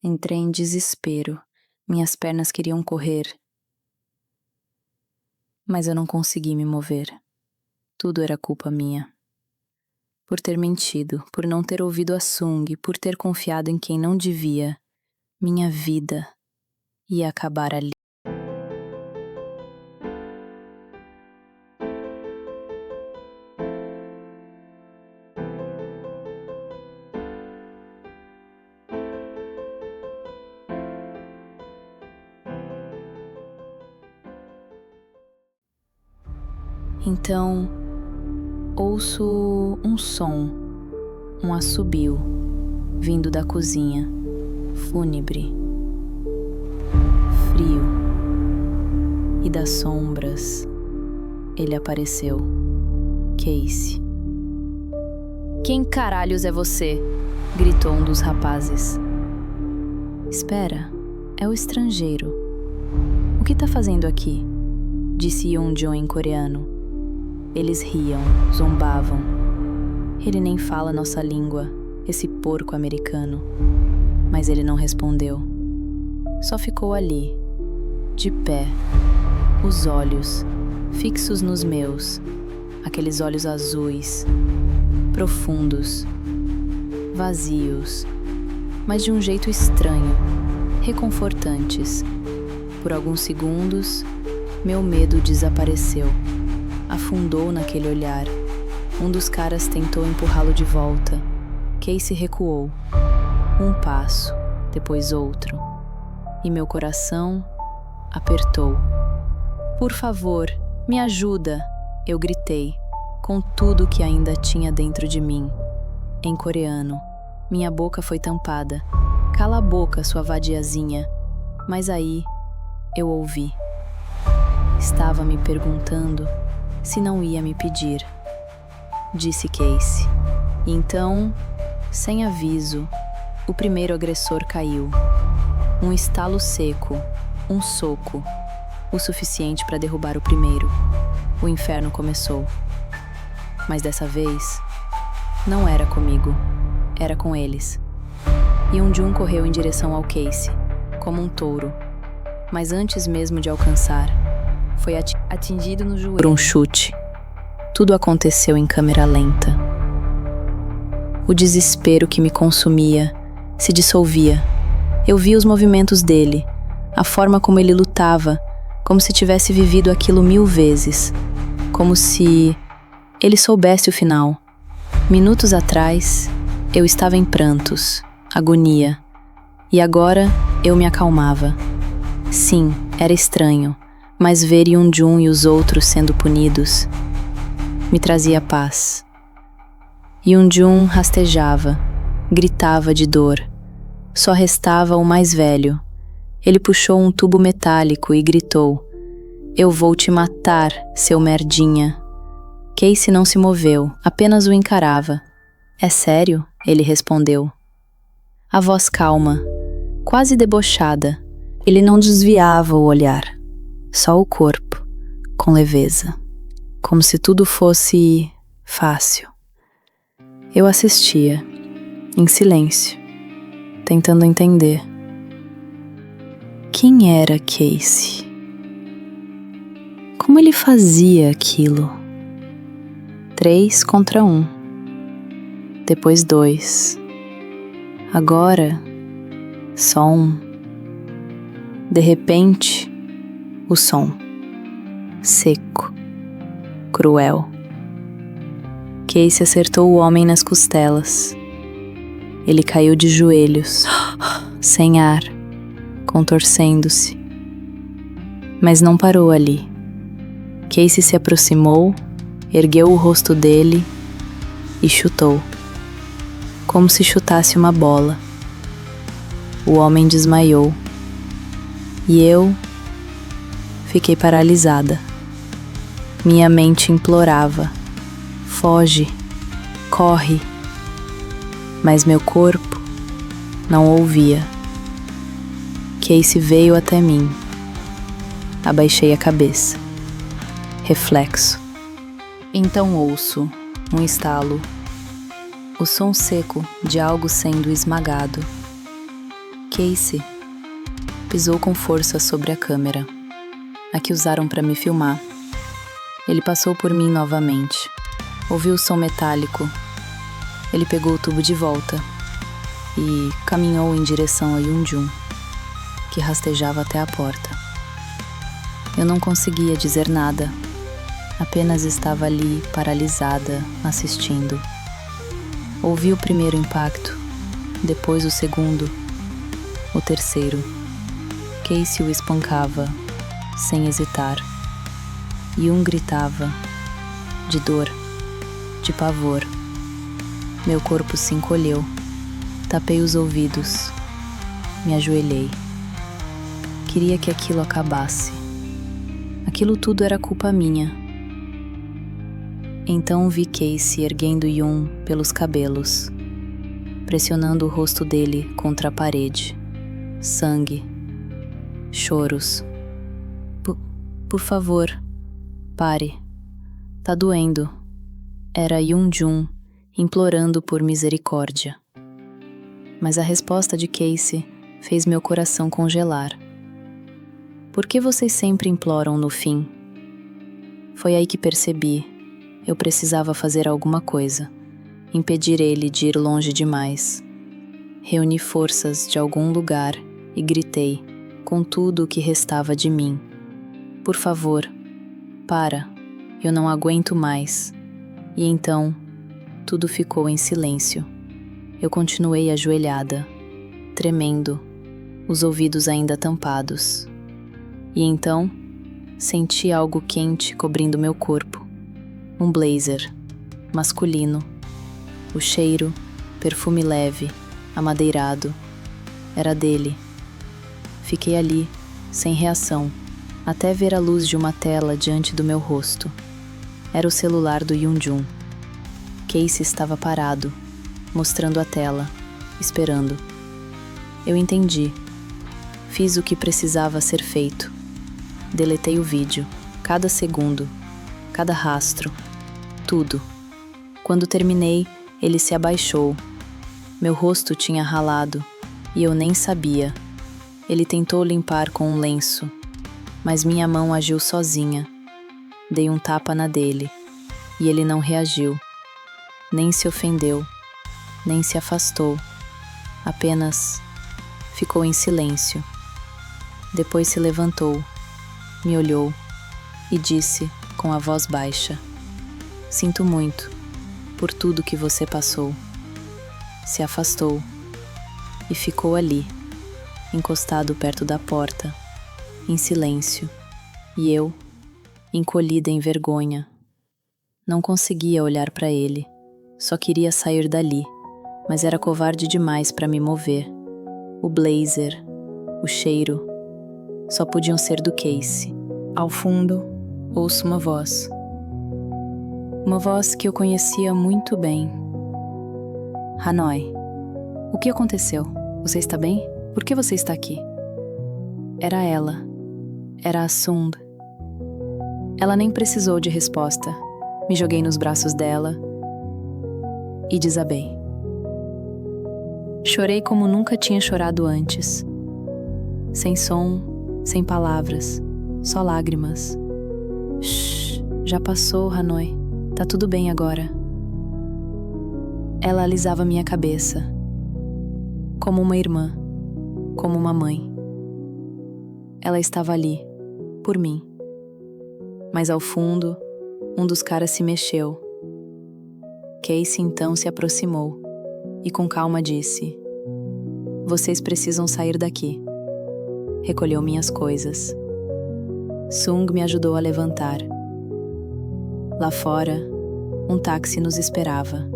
Entrei em desespero. Minhas pernas queriam correr. Mas eu não consegui me mover. Tudo era culpa minha. Por ter mentido, por não ter ouvido a Sung, por ter confiado em quem não devia. Minha vida ia acabar ali. Então, ouço um som, um assobio, vindo da cozinha, fúnebre, frio, e das sombras, ele apareceu. Casey. "Quem caralhos é você?" gritou um dos rapazes. "Espera, é o estrangeiro. O que tá fazendo aqui?" disse Yeonjun em coreano. Eles riam, zombavam. "Ele nem fala nossa língua, esse porco americano." Mas ele não respondeu. Só ficou ali, de pé, os olhos fixos nos meus, aqueles olhos azuis, profundos, vazios, mas de um jeito estranho, reconfortantes. Por alguns segundos, meu medo desapareceu. Afundou naquele olhar. Um dos caras tentou empurrá-lo de volta. Casey recuou. Um passo, depois outro. E meu coração apertou. "Por favor, me ajuda!" eu gritei, com tudo que ainda tinha dentro de mim. Em coreano, minha boca foi tampada. "Cala a boca, sua vadiazinha." Mas aí, eu ouvi. Estava me perguntando se não ia me pedir, disse Casey. E então, sem aviso, o primeiro agressor caiu. Um estalo seco, um soco, o suficiente para derrubar o primeiro. O inferno começou. Mas dessa vez, não era comigo, era com eles. Yeonjun correu em direção ao Casey, como um touro. Mas antes mesmo de alcançar, foi atingido no joelho por um chute. Tudo aconteceu em câmera lenta. O desespero que me consumia se dissolvia. Eu via os movimentos dele, a forma como ele lutava, como se tivesse vivido aquilo 1000 vezes, como se ele soubesse o final. Minutos atrás, eu estava em prantos, agonia, e agora eu me acalmava. Sim, era estranho, mas ver Yeonjun e os outros sendo punidos me trazia paz. Yeonjun rastejava, gritava de dor. Só restava o mais velho. Ele puxou um tubo metálico e gritou: "Eu vou te matar, seu merdinha." Casey não se moveu, apenas o encarava. "É sério?" ele respondeu. A voz calma, quase debochada. Ele não desviava o olhar, só o corpo, com leveza, como se tudo fosse fácil. Eu assistia, em silêncio, tentando entender. Quem era Casey? Como ele fazia aquilo? 3 contra 1. Depois 2. Agora, só 1. De repente, o som. Seco. Cruel. Casey acertou o homem nas costelas. Ele caiu de joelhos, sem ar, contorcendo-se. Mas não parou ali. Casey se aproximou, ergueu o rosto dele e chutou, como se chutasse uma bola. O homem desmaiou. E eu fiquei paralisada. Minha mente implorava: foge, corre. Mas meu corpo não ouvia. Casey veio até mim. Abaixei a cabeça. Reflexo. Então ouço um estalo. O som seco de algo sendo esmagado. Casey pisou com força sobre a câmera, a que usaram para me filmar. Ele passou por mim novamente. Ouviu o som metálico. Ele pegou o tubo de volta e caminhou em direção a Yoon-jun, que rastejava até a porta. Eu não conseguia dizer nada, apenas estava ali, paralisada, assistindo. Ouvi o primeiro impacto, depois o segundo, o terceiro. Casey o espancava, sem hesitar. Yoon gritava, de dor, de pavor. Meu corpo se encolheu, tapei os ouvidos, me ajoelhei. Queria que aquilo acabasse. Aquilo tudo era culpa minha. Então vi Casey erguendo Yoon pelos cabelos, pressionando o rosto dele contra a parede. Sangue. Choros. Por favor, pare. Tá doendo. Era Yoon-jun implorando por misericórdia. Mas a resposta de Casey fez meu coração congelar. Por que vocês sempre imploram no fim? Foi aí que percebi. Eu precisava fazer alguma coisa. Impedir ele de ir longe demais. Reuni forças de algum lugar e gritei, com tudo o que restava de mim. Por favor, para. Eu não aguento mais. E então, tudo ficou em silêncio. Eu continuei ajoelhada, tremendo, os ouvidos ainda tampados. E então, senti algo quente cobrindo meu corpo. Um blazer, masculino. O cheiro, perfume leve, amadeirado, era dele. Fiquei ali, sem reação, até ver a luz de uma tela diante do meu rosto. Era o celular do Yoon-jun. Casey estava parado, mostrando a tela, esperando. Eu entendi. Fiz o que precisava ser feito. Deletei o vídeo, cada segundo, cada rastro, tudo. Quando terminei, ele se abaixou. Meu rosto tinha ralado e eu nem sabia. Ele tentou limpar com um lenço, mas minha mão agiu sozinha. Dei um tapa na dele e ele não reagiu. Nem se ofendeu, nem se afastou. Apenas ficou em silêncio. Depois se levantou, me olhou e disse com a voz baixa: "Sinto muito por tudo que você passou." Se afastou e ficou ali, encostado perto da porta, em silêncio, e eu, encolhida em vergonha. Não conseguia olhar para ele, só queria sair dali, mas era covarde demais para me mover. O blazer, o cheiro, só podiam ser do Casey. Ao fundo, ouço uma voz. Uma voz que eu conhecia muito bem. "Hanoi, o que aconteceu? Você está bem? Por que você está aqui?" Era ela. Era a Sung. Ela nem precisou de resposta. Me joguei nos braços dela e desabei. Chorei como nunca tinha chorado antes. Sem som, sem palavras, só lágrimas. "Shh, já passou, Hanoi. Tá tudo bem agora." Ela alisava minha cabeça, como uma irmã, como uma mãe. Ela estava ali, por mim. Mas ao fundo, um dos caras se mexeu. Casey então se aproximou e com calma disse: "Vocês precisam sair daqui." Recolheu minhas coisas. Sung me ajudou a levantar. Lá fora, um táxi nos esperava.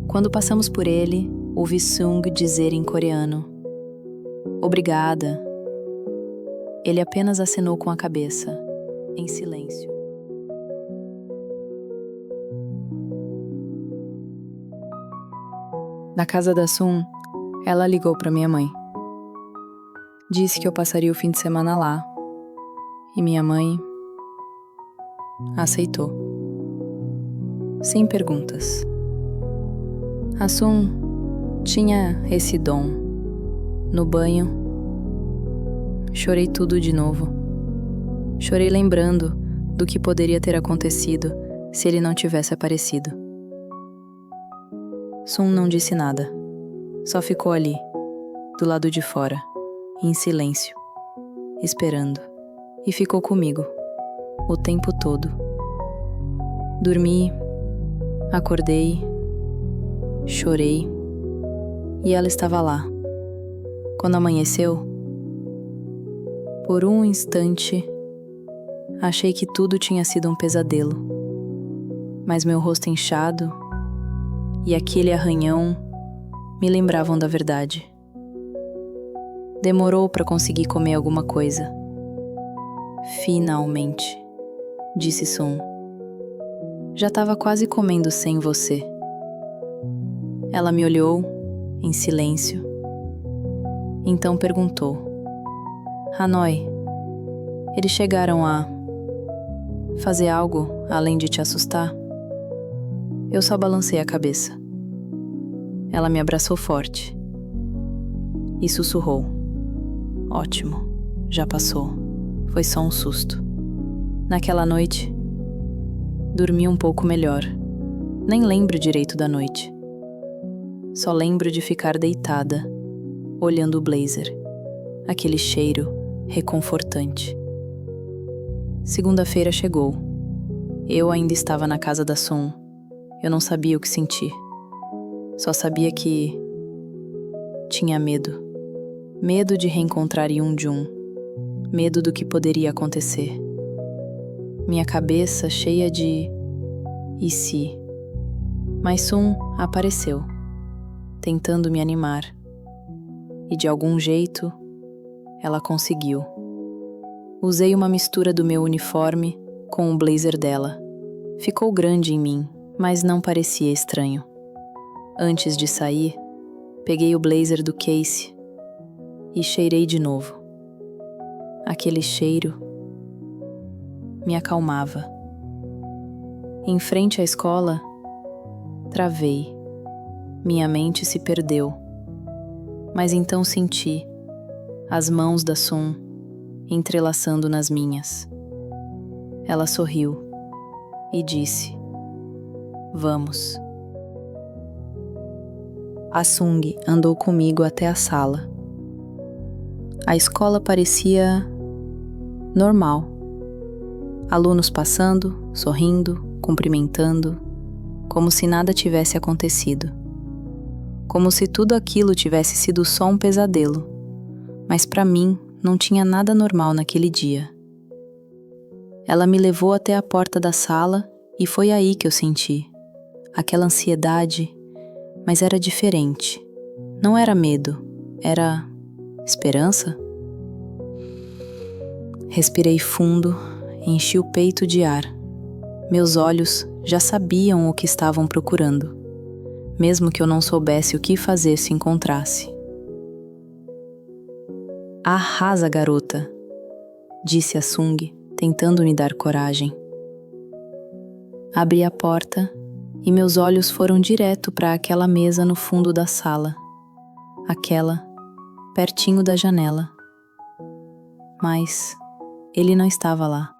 Quando passamos por ele, ouvi Sung dizer em coreano: "Obrigada." Ele apenas acenou com a cabeça, em silêncio. Na casa da Sung, ela ligou para minha mãe. Disse que eu passaria o fim de semana lá. E minha mãe aceitou. Sem perguntas. A Sung tinha esse dom No banho, chorei tudo de novo. Chorei lembrando do que poderia ter acontecido se ele não tivesse aparecido. Sun não disse nada. Só ficou ali, do lado de fora, em silêncio, esperando. E ficou comigo, o tempo todo. Dormi, acordei, chorei, e ela estava lá. Quando amanheceu, por um instante, achei que tudo tinha sido um pesadelo. Mas meu rosto inchado e aquele arranhão me lembravam da verdade. Demorou para conseguir comer alguma coisa. Finalmente, disse Sun. Já estava quase comendo sem você. Ela me olhou, em silêncio. Então perguntou: Hanoi, eles chegaram a fazer algo além de te assustar? Eu só balancei a cabeça. Ela me abraçou forte e sussurrou: Ótimo, já passou. Foi só um susto. Naquela noite, dormi um pouco melhor. Nem lembro direito da noite. Só lembro de ficar deitada, olhando o blazer. Aquele cheiro reconfortante. Segunda-feira chegou. Eu ainda estava na casa da Sun. Eu não sabia o que sentir. Só sabia que tinha medo. Medo de reencontrar Yoonjun. Medo do que poderia acontecer. Minha cabeça cheia de e se. Mas Sun apareceu, tentando me animar. E de algum jeito, ela conseguiu. Usei uma mistura do meu uniforme com o blazer dela. Ficou grande em mim, mas não parecia estranho. Antes de sair, peguei o blazer do Casey e cheirei de novo. Aquele cheiro me acalmava. Em frente à escola, travei. Minha mente se perdeu. Mas então senti as mãos da Sun entrelaçando nas minhas. Ela sorriu e disse: Vamos. A Sung andou comigo até a sala. A escola parecia normal. Alunos passando, sorrindo, cumprimentando, como se nada tivesse acontecido. Como se tudo aquilo tivesse sido só um pesadelo. Mas para mim, não tinha nada normal naquele dia. Ela me levou até a porta da sala e foi aí que eu senti aquela ansiedade, mas era diferente. Não era medo, era esperança. Respirei fundo, enchi o peito de ar. Meus olhos já sabiam o que estavam procurando, mesmo que eu não soubesse o que fazer se encontrasse. Arrasa, garota, disse a Sung, tentando me dar coragem. Abri a porta e meus olhos foram direto para aquela mesa no fundo da sala. Aquela, pertinho da janela. Mas ele não estava lá.